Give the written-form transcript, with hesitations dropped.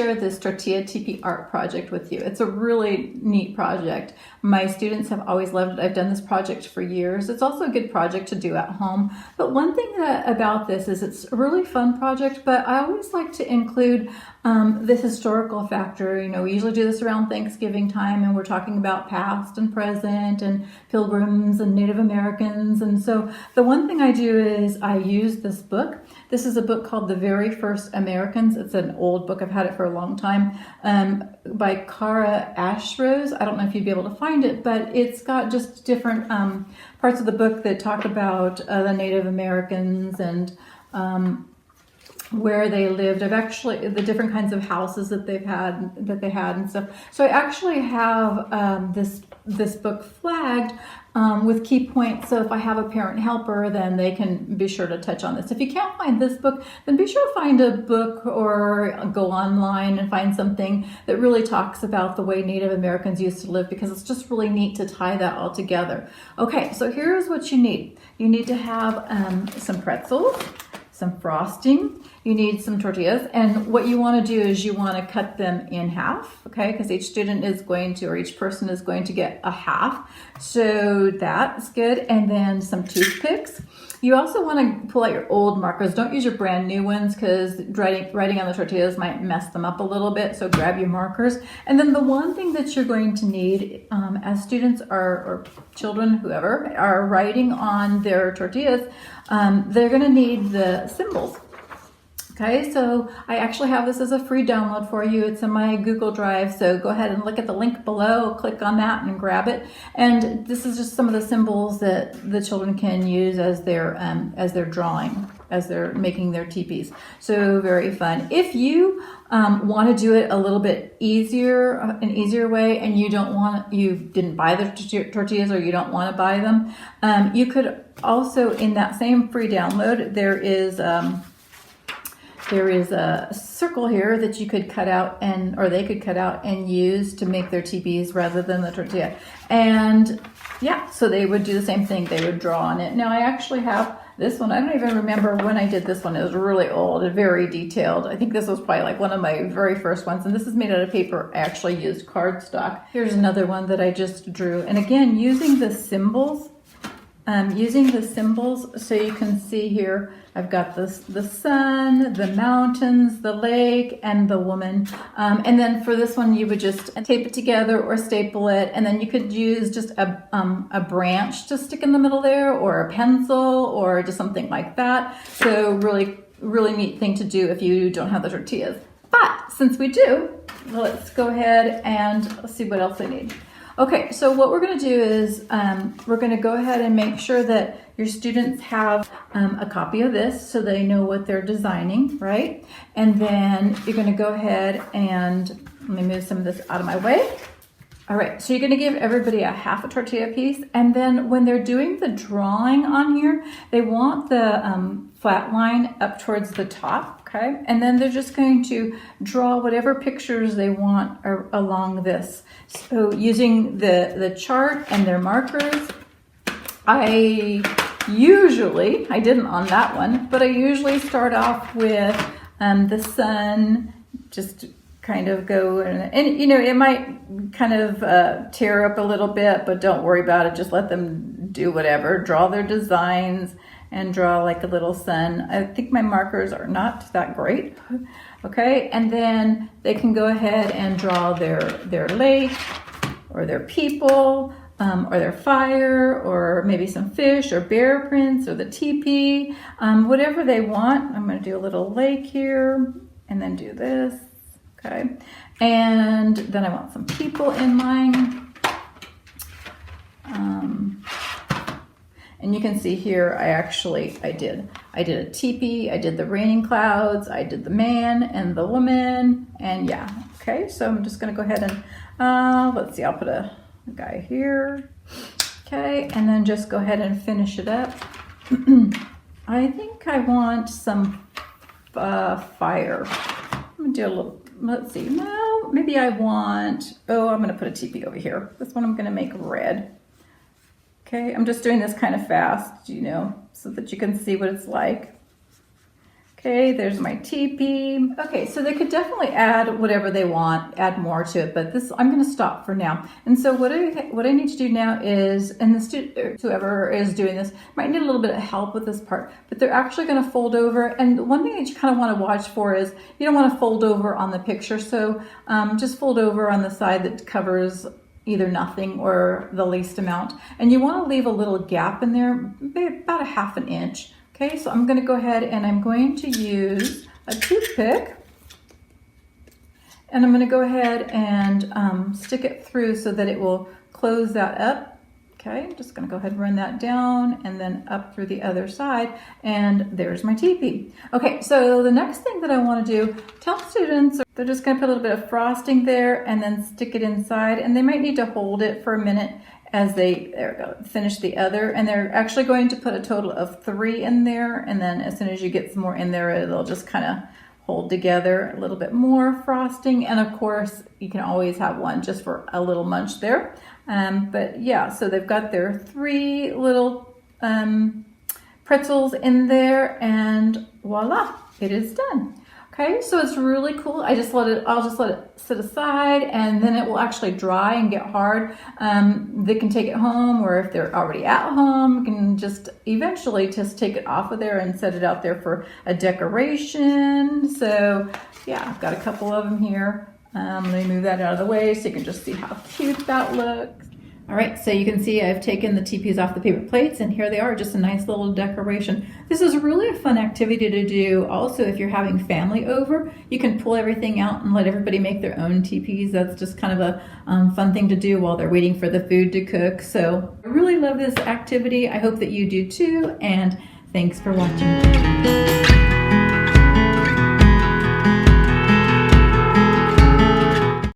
share this Tortilla Teepee art project with you. It's a really neat project. My students have always loved it. I've done this project for years. It's also a good project to do at home. But one thing about this is it's a really fun project, but I always like to include the historical factor. You know, we usually do this around Thanksgiving time, and we're talking about past and present and pilgrims and Native Americans. And so the one thing I do is I use this book. This is a book called The Very First Americans. It's an old book. I've had it for a long time, by Cara Ashrose. I don't know if you'd be able to find it, but it's got just different parts of the book that talk about the Native Americans and where they lived. I've actually, the different kinds of houses that they had and stuff. So I actually have this book flagged with key points. So if I have a parent helper, then they can be sure to touch on this. If you can't find this book, then be sure to find a book or go online and find something that really talks about the way Native Americans used to live, because it's just really neat to tie that all together. Okay, so here's what you need. You need to have some pretzels, some frosting, you need some tortillas, and what you want to do is you want to cut them in half, okay, because each student is going to, or each person is going to get a half, so that's good. And then some toothpicks. You also want to pull out your old markers. Don't use your brand new ones, because writing on the tortillas might mess them up a little bit, so grab your markers. And then the one thing that you're going to need as students or children, whoever, are writing on their tortillas, they're going to need the symbols. Okay, so I actually have this as a free download for you. It's in my Google Drive, so go ahead and look at the link below, click on that and grab it. And this is just some of the symbols that the children can use as they're drawing, as they're making their teepees. So very fun. If you want to do it a little bit easier, an easier way, and you didn't buy the tortillas, or you don't want to buy them, you could also, in that same free download, there is a circle here that you could cut out or they could cut out and use to make their teepees rather than the tortilla. And yeah, so they would do the same thing. They would draw on it. Now I actually have this one. I don't even remember when I did this one. It was really old and very detailed. I think this was probably like one of my very first ones. And this is made out of paper. I actually used cardstock. Here's another one that I just drew. And again, using the symbols, so you can see here, I've got the sun, the mountains, the lake, and the woman. And then for this one, you would just tape it together or staple it. And then you could use just a branch to stick in the middle there, or a pencil, or just something like that. So really, really neat thing to do if you don't have the tortillas. But since we do, let's go ahead and see what else I need. Okay, so what we're going to do is we're going to go ahead and make sure that your students have a copy of this so they know what they're designing, right? And then you're going to go ahead and, let me move some of this out of my way. All right, so you're going to give everybody a half a tortilla piece, and then when they're doing the drawing on here, they want the flat line up towards the top, okay? And then they're just going to draw whatever pictures they want along this. So using the chart and their markers, I didn't on that one, but I usually start off with the sun, just kind of go, and you know, it might kind of tear up a little bit, but don't worry about it. Just let them do whatever, draw their designs and draw like a little sun. I think my markers are not that great. Okay, and then they can go ahead and draw their lake or their people, or their fire, or maybe some fish or bear prints or the teepee, whatever they want. I'm going to do a little lake here and then do this. Okay, and then I want some people in mine. And you can see here, I did a teepee, I did the raining clouds, I did the man and the woman, and yeah. Okay, so I'm just going to go ahead and let's see, I'll put a guy here. Okay, and then just go ahead and finish it up. I think I want some fire. I'm gonna do a little. Let's see, no, maybe I want, I'm going to put a teepee over here. This one I'm going to make red. Okay, I'm just doing this kind of fast, you know, so that you can see what it's like. Okay, there's my teepee. Okay, so they could definitely add whatever they want, add more to it, but this, I'm gonna stop for now. And so what I need to do now is, and whoever is doing this might need a little bit of help with this part, but they're actually gonna fold over. And one thing that you kind of wanna watch for is, you don't wanna fold over on the picture, so just fold over on the side that covers either nothing or the least amount. And you wanna leave a little gap in there, about a ½ inch. Okay, so I'm going to go ahead and I'm going to use a toothpick, and I'm going to go ahead and stick it through so that it will close that up. Okay, I'm just going to go ahead and run that down and then up through the other side, and there's my teepee. Okay, so the next thing that I want to do, tell students, they're just going to put a little bit of frosting there and then stick it inside, and they might need to hold it for a minute as they finish the other, and they're actually going to put a total of 3 in there, and then as soon as you get some more in there, it'll just kind of hold together a little bit more frosting. And of course you can always have one just for a little munch there, but yeah, so they've got their 3 little pretzels in there, and voila, it is done. Okay, so it's really cool. I'll just let it sit aside, and then it will actually dry and get hard. They can take it home, or if they're already at home, can just eventually just take it off of there and set it out there for a decoration. So yeah, I've got a couple of them here. Let me move that out of the way so you can just see how cute that looks. All right, so you can see I've taken the teepees off the paper plates, and here they are, just a nice little decoration. This is really a fun activity to do. Also, if you're having family over, you can pull everything out and let everybody make their own teepees. That's just kind of a fun thing to do while they're waiting for the food to cook. So I really love this activity. I hope that you do too, and thanks for watching.